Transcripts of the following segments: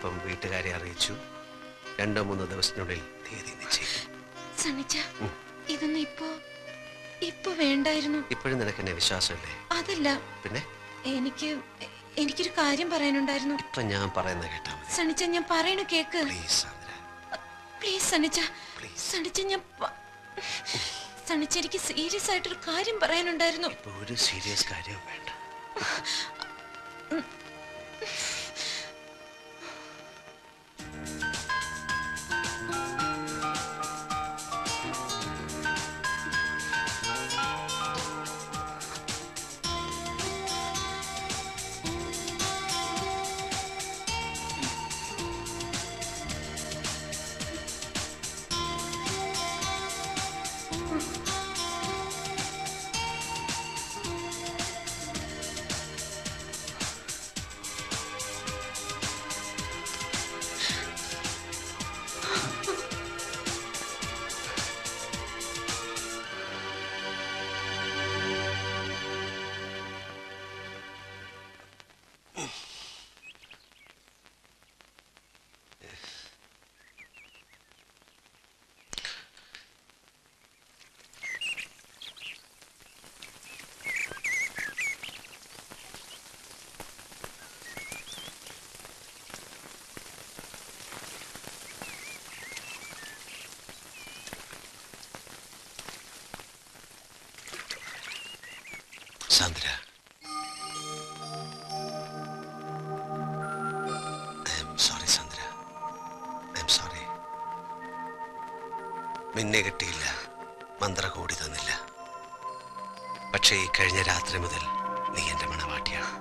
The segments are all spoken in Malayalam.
ഇപ്പം വീട്ടുകാരെ അറിയിച്ചു. 2-3 ദിവസത്തിനുള്ളിൽ തീയതി നിശ്ചയിക്കും. ഇതൊന്നും ഇപ്പൊ വേണ്ടായിരുന്നു. ഇപ്പോഴും നിനക്ക് എന്നെ വിശ്വാസമില്ലേ? അതല്ല, പിന്നെ എനിക്കൊരു കാര്യം പറയാനുണ്ടായിരുന്നു. ഇപ്പൊ ഞാൻ പറയുന്നത് കേട്ടാ മതി. സണിച്ച, ഞാൻ പറയണ കേക്ക്. പ്ലീസ് സണിച്ച, സണിച്ച എനിക്ക് സീരിയസ് ആയിട്ടൊരു കാര്യം പറയാനുണ്ടായിരുന്നു. ഇപ്പൊ ഒരു സീരിയസ് കാര്യം വേണ്ട. Sandra, sorry Sandra, sorry. നിന്നെ കിട്ടിയില്ല, മന്ത്ര കൂടി തന്നില്ല. പക്ഷേ ഈ കഴിഞ്ഞ രാത്രി മുതൽ നീ എന്റെ മണവാട്ടിയാണ്.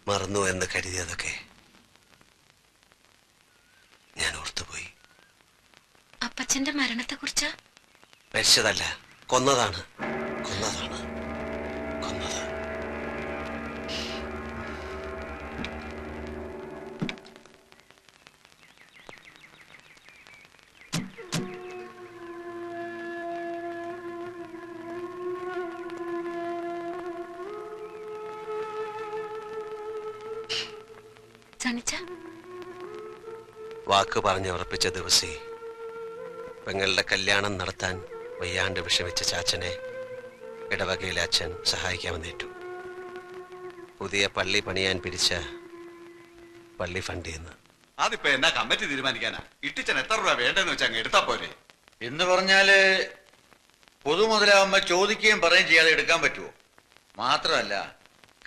മറന്നു എന്ന് കരുതിയതൊക്കെ ഞാൻ ഓർത്തുപോയി. അപ്പച്ചന്റെ മരണത്തെ കുറിച്ച് മരിച്ചതല്ല, കൊന്നതാണ്. കൊന്നത്. വാക്ക് പറഞ്ഞ് ഉറപ്പിച്ച ദിവസേ പെങ്ങളുടെ കല്യാണം നടത്താൻ വയ്യാണ്ട് വിഷമിച്ച ചാച്ചനെ ഇടവകയിലെ അച്ഛൻ സഹായിക്കാമെന്നേറ്റു. പുതിയ പള്ളി പണിയാൻ പിരിച്ച പള്ളി ഫണ്ട് ചെയ്യുന്നു. അതിപ്പോ എന്നാ കമ്മിറ്റി തീരുമാനിക്കാനാ? ഇട്ടിച്ചൻ എത്ര രൂപ വേണ്ടെന്ന് വെച്ചാൽ അങ്ങ് എടുത്താ പോരെ. എന്ന് പറഞ്ഞാല് പൊതുമുതലാവുമ്പോ ചോദിക്കുകയും പറയുകയും ചെയ്യാതെ എടുക്കാൻ പറ്റുമോ? മാത്രമല്ല,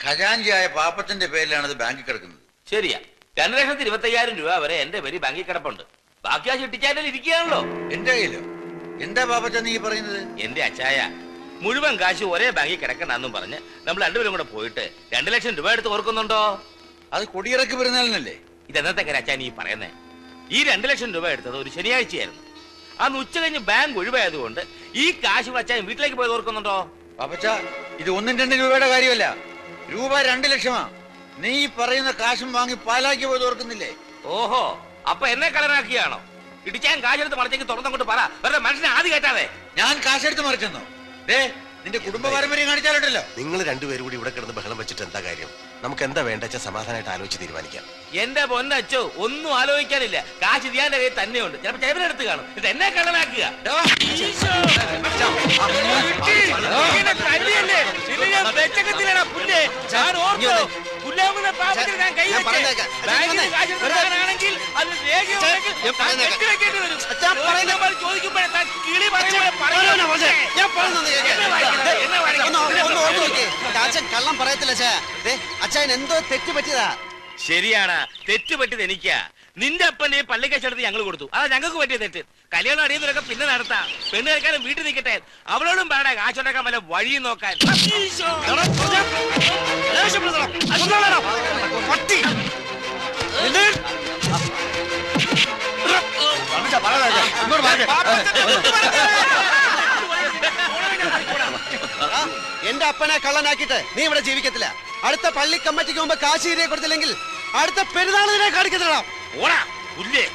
ഖജാൻജിയായ പാപ്പച്ചന്റെ പേരിലാണ് ഇത് ബാങ്കിൽ കിടക്കുന്നത്. ശരിയാ, 2,25,000 രൂപ വരെ എന്റെ പേര് ബാങ്കിൽ കിടപ്പുണ്ട്. ബാക്കി ആ ചിട്ടിച്ചാൻ്റെ ഇരിക്കുകയാണല്ലോ. എന്റെ കയ്യിലോ? എന്താ പാപ്പച്ച നീ പറയുന്നത്? എന്റെ അച്ചായ, മുഴുവൻ കാശ് ഒരേ ബാങ്കിൽ കിടക്കണ്ടെന്നും പറഞ്ഞ് നമ്മൾ രണ്ടുപേരും കൂടെ പോയിട്ട് 2 ലക്ഷം രൂപ എടുത്ത് ഓർക്കുന്നുണ്ടോ? അത് കൊടിയിറക്കി പെരുന്നാളിനല്ലേ? ഇതെന്നത്തെ കാര്യം അച്ഛാ നീ പറയുന്നേ? ഈ 2 ലക്ഷം രൂപ എടുത്തത് ഒരു ശനിയാഴ്ചയായിരുന്നു. അന്ന് ഉച്ച കഴിഞ്ഞ് ബാങ്ക് ഒഴിവായതുകൊണ്ട് ഈ കാശ് അച്ഛൻ വീട്ടിലേക്ക് പോയത് ഓർക്കുന്നുണ്ടോ? പാപ്പച്ച, ഇത് 1-2 രൂപയുടെ കാര്യമല്ല, രൂപ 2 ലക്ഷമാ. നീ പറയുന്ന കാശും വാങ്ങി പാലാക്കി പോയത് ഓർക്കുന്നില്ലേ? ഓഹോ, അപ്പൊ എന്നെ കളനാക്കിയാണോ? ഇടിച്ചാൻ കാശെടുത്ത് മറിച്ചെങ്കിൽ തുറന്നങ്ങോട്ട് പറ, വെറുതെ മനുഷ്യനെ ആദ്യം കേട്ടാതെ. ഞാൻ കാശെടുത്ത് മറിച്ചെന്നോ? നിന്റെ കുടുംബ പാരമ്പര്യം കാണിച്ചാലുണ്ടല്ലോ. നിങ്ങൾ രണ്ടുപേരും കൂടി ഇവിടെ കിടന്ന് ബഹളം വെച്ചിട്ട് എന്താ കാര്യം? നമുക്ക് എന്താ വേണ്ടെച്ച സമാധാനമായിട്ട് ആലോചിച്ച് തീരുമാനിക്കാം. എന്റെ പൊന്നച്ചോ, ഒന്നും ആലോചിക്കാനില്ല. കാശ് ദിയാന്റെ കയ്യിൽ തന്നെയുണ്ട്. ചിലപ്പോ ചേവനെടുത്ത് കാണും. ഇത് എന്നെ കള്ളനാക്കുക. കള്ളം പറയത്തില്ല അച്ഛൻ എന്തോ തെറ്റ് പറ്റിയതാ. ശരിയാണ്, തെറ്റ് പറ്റിയത് എനിക്കാ. നിന്റെ അപ്പന്റെ പള്ളിക്കച്ചെടുത്ത് ഞങ്ങൾ കൊടുത്തു. അതാ ഞങ്ങൾക്ക് പറ്റിയ തെറ്റ്. കല്യാണം അറിയുന്നവരൊക്കെ പിന്നെ നടത്താം. പെണ്ണ് കഴിക്കാനും വീട്ടിൽ നിൽക്കട്ടെ. അവളോടും പാടാ കാശുണ്ടാക്കാൻ വല്ല വഴി നോക്കാൻ. എന്റെ അപ്പനെ കള്ളനാക്കിയിട്ട് നീ ഇവിടെ ജീവിക്കത്തില്ല. അടുത്ത പള്ളി കമ്മിറ്റിക്ക് മുമ്പ് കാശ് ഇരയെ കൊടുത്തില്ലെങ്കിൽ അടുത്ത പെരുന്നാളിനെ കാണിക്കത്തില്ല. ഓടാ പുല്ലേ.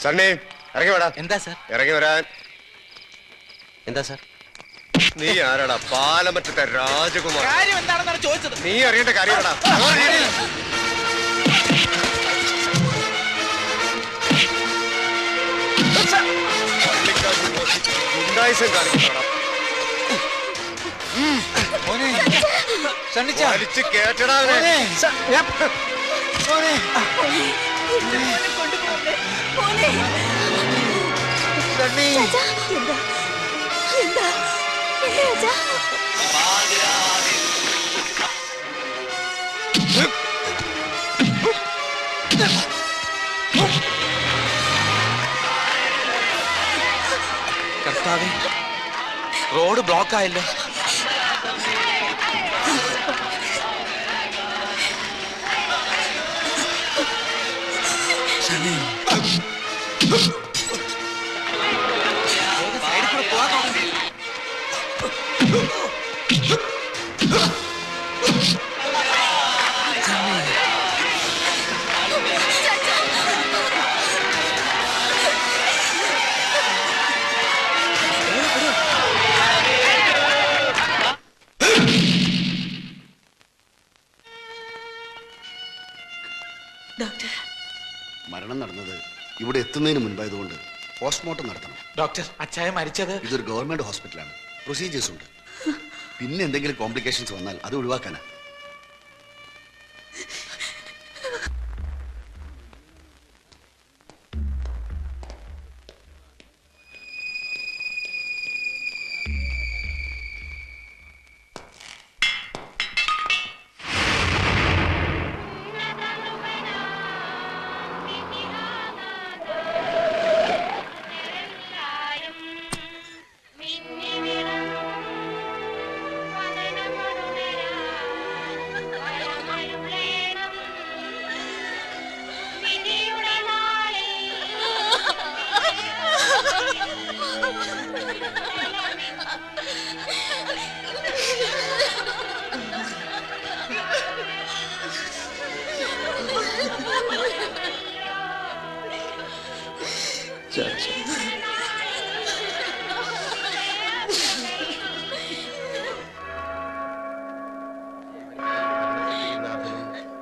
സണ്ണി ഇറങ്ങി വേടാ. എന്താ സാർ? ഇറങ്ങി വരാൻ. എന്താ സാർ? നീ ആരാടാ? പാലമറ്റത്തെ രാജകുമാർ. കാര്യം എന്താണെന്നാണ് ചോദിച്ചത്. നീ അറിയേണ്ട കാര്യമാടാ. ഗുണ്ടായിസം കാണിക്കണോടാ. വലിച്ച് കേട്ടടാ അവനെ. കർത്താവേ, റോഡ് ബ്ലോക്ക് ആയല്ലോ. മരണം നടന്നത് ഇവിടെ എത്തുന്നതിന് മുൻപായതുകൊണ്ട് പോസ്റ്റ്മോർട്ടം നടത്തണം. ഡോക്ടർ, അച്ചായ മരിച്ചത്? ഇതൊരു ഗവൺമെന്റ് ഹോസ്പിറ്റലാണ്, പ്രൊസീജിയേഴ്സ് ഉണ്ട്. പിന്നെ എന്തെങ്കിലും കോംപ്ലിക്കേഷൻസ് വന്നാൽ അത് ഒഴിവാക്കാനാ.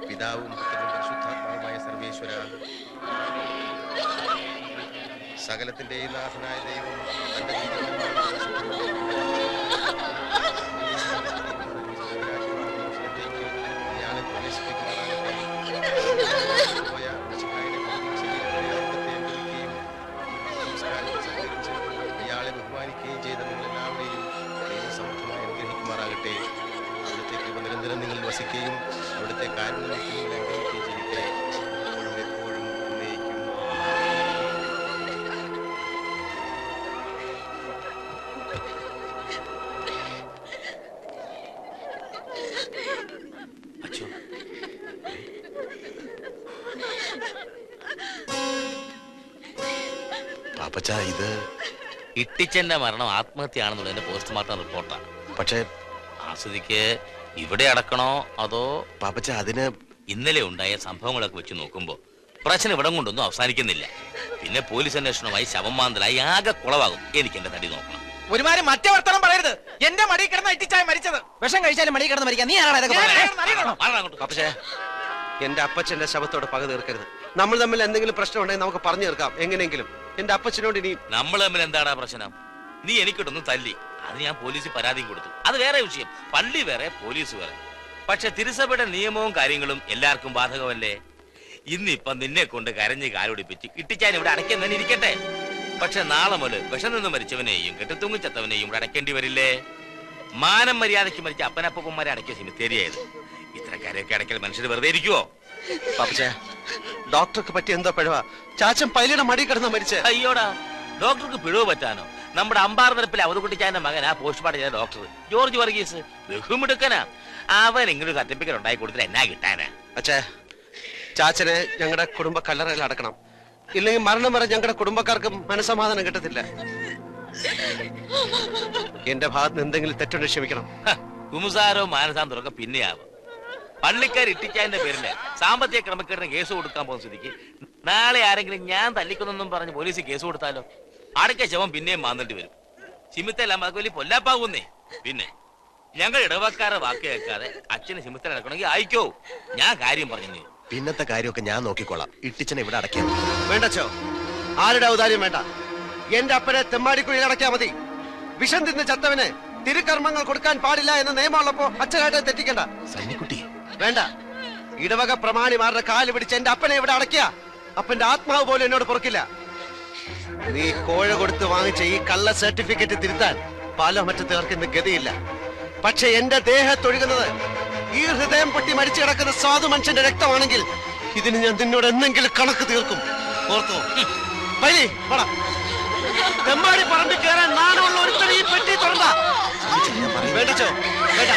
പിതാവും പുത്രനും പരിശുദ്ധാത്മാവുമായ സർവേശ്വര, സകലത്തിന്റെയും നാഥനായ ദൈവം തന്റെ ഇയാളെ പ്രവേശിപ്പിക്കുവാനാകട്ടെ. ഇയാളെ ബഹുമാനിക്കുകയും ചെയ്ത നിങ്ങളെല്ലാവരെയും ദൈവസമർത്ഥമായി അനുഗ്രഹിക്കുമാറാകട്ടെ. അവിടുത്തെ കൃപ നിരന്തരം നിങ്ങൾ വസിക്കുകയും അവിടുത്തെ കാരുണ്യം നിങ്ങൾ അനുഗ്രഹിക്കുകയും ചെയ്യട്ടെ. എപ്പോഴും എപ്പോഴും എന്നേക്കും. പാപ്പച്ച, ഇത് ഇട്ടിച്ചന്റെ മരണം ആത്മഹത്യയാണെന്നുള്ളതിന്റെ പോസ്റ്റ്മോർട്ടം റിപ്പോർട്ടാണ്. പക്ഷേ ആ സ്ഥിതിക്ക് ഇവിടെ അടക്കണോ അതോ? പാപ്പച്ച അതിന് ഇന്നലെ ഉണ്ടായ സംഭവങ്ങളൊക്കെ വെച്ച് നോക്കുമ്പോ പ്രശ്നം ഇവിടം കൊണ്ടൊന്നും അവസാനിക്കുന്നില്ല. പിന്നെ പോലീസ് അന്വേഷണമായി ശവം മാന്തലായി ആകെ കുളവാകും. എനിക്ക് എന്റെ തടി നോക്കണം. ഒരുമാതിരി മറ്റേ വർത്തമാനം പറയരുത്. എന്റെ മടി കിടന്ന ഇട്ടിച്ചായ മരിച്ചത്. വിഷം കഴിച്ചാലും മടി കിടന്ന് മരിക്കാം. നീ ആരാണ് ഇതൊക്കെ പറയുന്നത്? പക്ഷേ എന്റെ അപ്പച്ചന്റെ ശവത്തോട് പക തീർക്കരുത്. നമ്മൾ തമ്മിൽ എന്തെങ്കിലും പ്രശ്നം ഉണ്ടെങ്കിൽ നമുക്ക് പറഞ്ഞു തീർക്കാം എങ്ങനെയെങ്കിലും. എന്റെ അപ്പച്ചനോട് ഇനി നമ്മൾ തമ്മിൽ എന്താടാ പ്രശ്നം? നീ എനിക്കിട്ടൊന്നും തല്ലി, അത് ഞാൻ പോലീസിൽ പരാതിയും കൊടുത്തു. അത് വേറെ വിഷയം. പള്ളി വേറെ, പോലീസ് വേറെ. പക്ഷെ തിരുസഭയുടെ നിയമവും കാര്യങ്ങളും എല്ലാവർക്കും ബാധകമല്ലേ? ഇന്നിപ്പം നിന്നെ കൊണ്ട് കരഞ്ഞ് കാലൊടിപ്പിച്ച് ഇട്ടിച്ചാൻ ഇവിടെ അടയ്ക്കുന്നതിന് ഇരിക്കട്ടെ. പക്ഷെ നാളെ മുതൽ വിഷം നിന്ന് മരിച്ചവനെയും കെട്ടിത്തൂങ്ങിച്ചത്തവനെയും ഇവിടെ അടയ്ക്കേണ്ടി വരില്ലേ? മാനം മര്യാദയ്ക്ക് മരിച്ച അപ്പനപ്പന്മാരെ അടയ്ക്കിയ സിമിത്തേരിയായത്. ഇത്തരക്കാരെയൊക്കെ അടയ്ക്കൽ മനുഷ്യർ വെറുതെ ഇരിക്കുവോ? പാപ്പച്ചേ, ഡോക്ടർക്ക് പറ്റിയ എന്തോ പിഴവാ. ചാച്ചൻ പൈലിയുടെ മടി കിടന്ന മരിച്ചേ. അയ്യോടാ, ഡോക്ടർക്ക് പിഴവ് പറ്റാനോ? നമ്മുടെ അമ്പാർ നിരപ്പിൽ അവതക്കുട്ടിച്ചാന്റെ മകനാ പോസ്റ്റ്മോർട്ടം ചെയ്ത ഡോക്ടർ ജോർജ് വർഗീസ്. ബഹുമിടുക്കനാ. അവൻ ഇങ്ങനെ സർട്ടിഫിക്കറ്റ് ഉണ്ടായി കൊടുത്തിട്ട് എന്നാ കിട്ടാനാ? അച്ഛേ, ചാച്ചനെ ഞങ്ങളുടെ കുടുംബ കല്ലറയിൽ അടക്കണം. ഇല്ലെങ്കിൽ മരണം വരെ ഞങ്ങളുടെ കുടുംബക്കാർക്കും മനസ്സമാധാനം കിട്ടത്തില്ല. എന്റെ ഭാഗത്ത് എന്തെങ്കിലും തെറ്റുണ്ട് ക്ഷമിക്കണം. കുമുസാരോ മാനസാന്തരമൊക്കെ പിന്നെയാവും. പള്ളിക്കാർ ഇട്ടിച്ചാന്റെ പേരില് സാമ്പത്തിക ക്രമക്കേടിന് കേസ് കൊടുക്കാൻ പോകുന്ന സ്ഥിതിക്ക് നാളെ ആരെങ്കിലും ഞാൻ തല്ലിക്കൊന്നും പറഞ്ഞ് പോലീസ് കേസ് കൊടുത്താലോ? അടയ്ക്ക ശവം പിന്നെയും മാന്നിട്ട് വരും. ചിമിത്തെല്ലാം അത് വലിയ പൊല്ലാപ്പാകുന്നേ. പിന്നെ ഞങ്ങൾ ഇടവക്കാരെ വാക്ക് കേൾക്കാതെ അച്ഛന് ചിമിത്തൽ നടക്കണമെങ്കിൽ അയക്കോ. ഞാൻ കാര്യം പറഞ്ഞു. പിന്നത്തെ കാര്യമൊക്കെ ഞാൻ നോക്കിക്കോളാം. ഇട്ടിച്ചനെ ഇവിടെ അടയ്ക്കാം. വേണ്ടച്ചോ, ആരുടെ ഔദാര്യം വേണ്ട. എന്റെ അപ്പനെ തെമ്മാടിക്കുഴിയിൽ അടയ്ക്കാ മതി. വിഷം തിന്ന് ചത്തവന് തിരുക്കർമ്മങ്ങൾ കൊടുക്കാൻ പാടില്ല എന്ന നിയമമുള്ളപ്പോ അച്ഛനായിട്ട് തെറ്റിക്കണ്ട. സണ്ണിക്കുട്ടി വേണ്ട. ഇടവക പ്രമാണിമാരുടെ കാല് പിടിച്ച് എന്റെ അപ്പനെ ഇവിടെ അടയ്ക്കുക. അപ്പന്റെ ആത്മാവ് പോലും എന്നോട് പൊറുക്കില്ല. നീ കോഴ കൊടുത്ത് വാങ്ങിച്ച ഈ കള്ള സർട്ടിഫിക്കറ്റ് തിരുത്താൻ പാലോ മറ്റു തീർക്കുന്ന ഗതിയില്ല. പക്ഷെ എന്റെ ദേഹത്തൊഴുകുന്നത് ഈ ഹൃദയം പൊട്ടി മരിച്ചു കിടക്കുന്ന സാധു മനുഷ്യന്റെ രക്തമാണെങ്കിൽ ഇതിന് ഞാൻ നിന്നോട് എന്തെങ്കിലും കണക്ക് തീർക്കും. ഓർത്തോ? വഴി തെമ്മാടി പറമ്പിൽ കയറാൻ നാണമുള്ള ഒരുത്തൻ ഈ പെട്ടി തുറന്ന. വേണ്ടച്ചോ, വേണ്ട.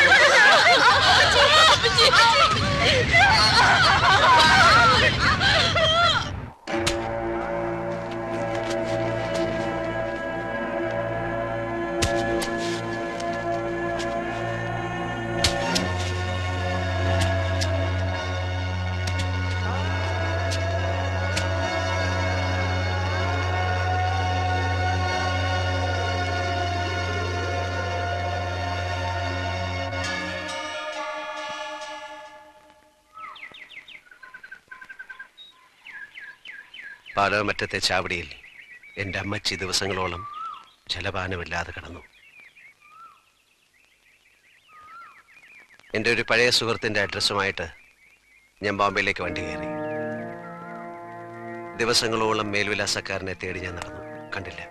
പാലോമറ്റത്തെ ചാവടിയിൽ എൻ്റെ അമ്മച്ചി ദിവസങ്ങളോളം ജലപാനമില്ലാതെ കിടന്നു. എൻ്റെ ഒരു പഴയ സുഹൃത്തിൻ്റെ അഡ്രസ്സുമായിട്ട് ഞാൻ ബോംബെയിലേക്ക് വണ്ടി കയറി. ദിവസങ്ങളോളം മേൽവിലാസക്കാരനെ തേടി ഞാൻ നടന്നു, കണ്ടില്ല.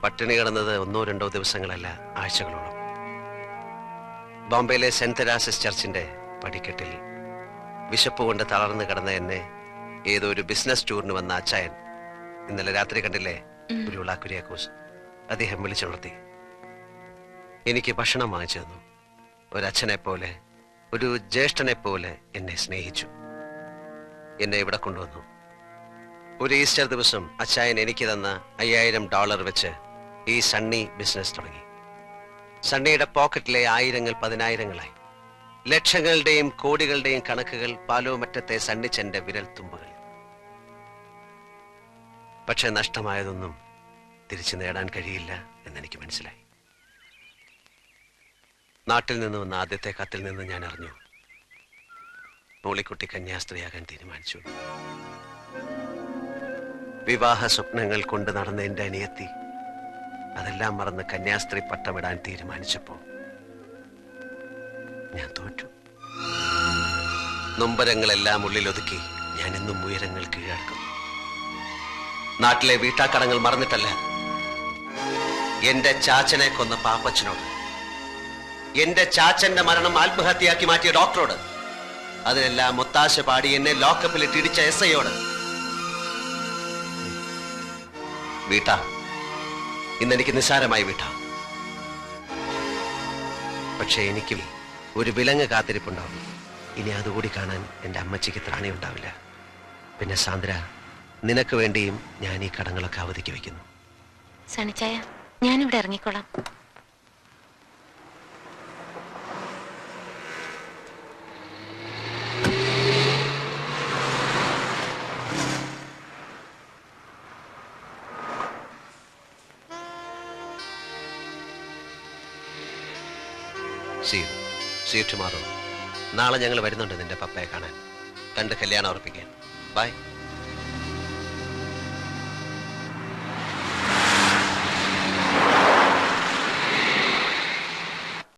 പട്ടിണി കിടന്നത് 1-2 ദിവസങ്ങളല്ല, ആഴ്ചകളോളം. ബോംബെയിലെ സെന്റ് തെരാസസ് ചർച്ചിന്റെ പടിക്കെട്ടിൽ വിശപ്പ് കൊണ്ട് തളർന്നു കിടന്ന എന്നെ ഏതോ ഒരു ബിസിനസ് ടൂറിന് വന്ന അച്ചായൻ ഇന്നലെ രാത്രി കണ്ടില്ലേ, ഉരുള കുര്യാക്കോസ്, അദ്ദേഹം വിളിച്ചുണർത്തി. എനിക്ക് ഭക്ഷണം വാങ്ങിച്ചു തന്നു. ഒരച്ഛനെ പോലെ, ഒരു ജ്യേഷ്ഠനെ പോലെ എന്നെ സ്നേഹിച്ചു. എന്നെ ഇവിടെ കൊണ്ടുവന്നു. ഒരു ഈസ്റ്റർ ദിവസം അച്ചായൻ എനിക്ക് തന്ന $5000 വെച്ച് ഈ സണ്ണി ബിസിനസ് തുടങ്ങി. സണ്ണിയുടെ പോക്കറ്റിലെ ആയിരങ്ങൾ 10,000-ങ്ങളായി. ലക്ഷങ്ങളുടെയും കോടികളുടെയും കണക്കുകൾ പാലോമറ്റത്തെ സണ്ണിച്ചന്റെ വിരൽ തുമ്പുകൾ. പക്ഷെ നഷ്ടമായതൊന്നും തിരിച്ചു നേടാൻ കഴിയില്ല എന്നെനിക്ക് മനസ്സിലായി. നാട്ടിൽ നിന്ന് വന്ന ആദ്യത്തെ കത്തിൽ നിന്ന് ഞാൻ അറിഞ്ഞു, മോളിക്കുട്ടി കന്യാസ്ത്രീയാകാൻ തീരുമാനിച്ചു. വിവാഹ സ്വപ്നങ്ങൾ കൊണ്ട് നടന്ന എന്റെ അനിയത്തി അതെല്ലാം മറന്ന് കന്യാസ്ത്രീ പട്ടമിടാൻ തീരുമാനിച്ചപ്പോ ഞാൻ തോറ്റു. നൊമ്പരങ്ങളെല്ലാം ഉള്ളിലൊതുക്കി ഞാൻ ഇന്നും ഉയരങ്ങൾ കീഴടക്കും. നാട്ടിലെ വീട്ടാക്കടങ്ങൾ മറന്നിട്ടല്ല, എന്റെ ചാച്ചനെ കൊന്ന പാപ്പച്ചനോട്, എന്റെ ചാച്ചന്റെ മരണം ആത്മഹത്യയാക്കി മാറ്റിയ ഡോക്ടറോട്, അതിനെല്ലാം ഒത്താശ പാടി എന്നെ ലോക്കപ്പിലിട്ട് ഇടിച്ച SIയോട്. വീട്ടാ, ഇന്നെനിക്ക് നിസ്സാരമായി വീട്ടാ. പക്ഷെ എനിക്ക് ഒരു വിലങ്ങ് കാത്തിരിപ്പുണ്ടാവും. ഇനി അതുകൂടി കാണാൻ എൻ്റെ അമ്മച്ചിക്ക് ത്രാണി ഉണ്ടാവില്ല. പിന്നെ സാന്ദ്ര, നിനക്ക് വേണ്ടിയും ഞാൻ ഈ കടങ്ങളൊക്കെ അവധിക്ക് വെക്കുന്നു. സണിച്ചായ, ഞാനിവിടെ ഇറങ്ങിക്കോളാം. See you tomorrow. നാളെ ഞങ്ങൾ വരുന്നുണ്ട് നിന്റെ പപ്പയെ കാണാൻ. കണ്ട് കല്യാണം ഉറപ്പിക്കാൻ. ബൈ.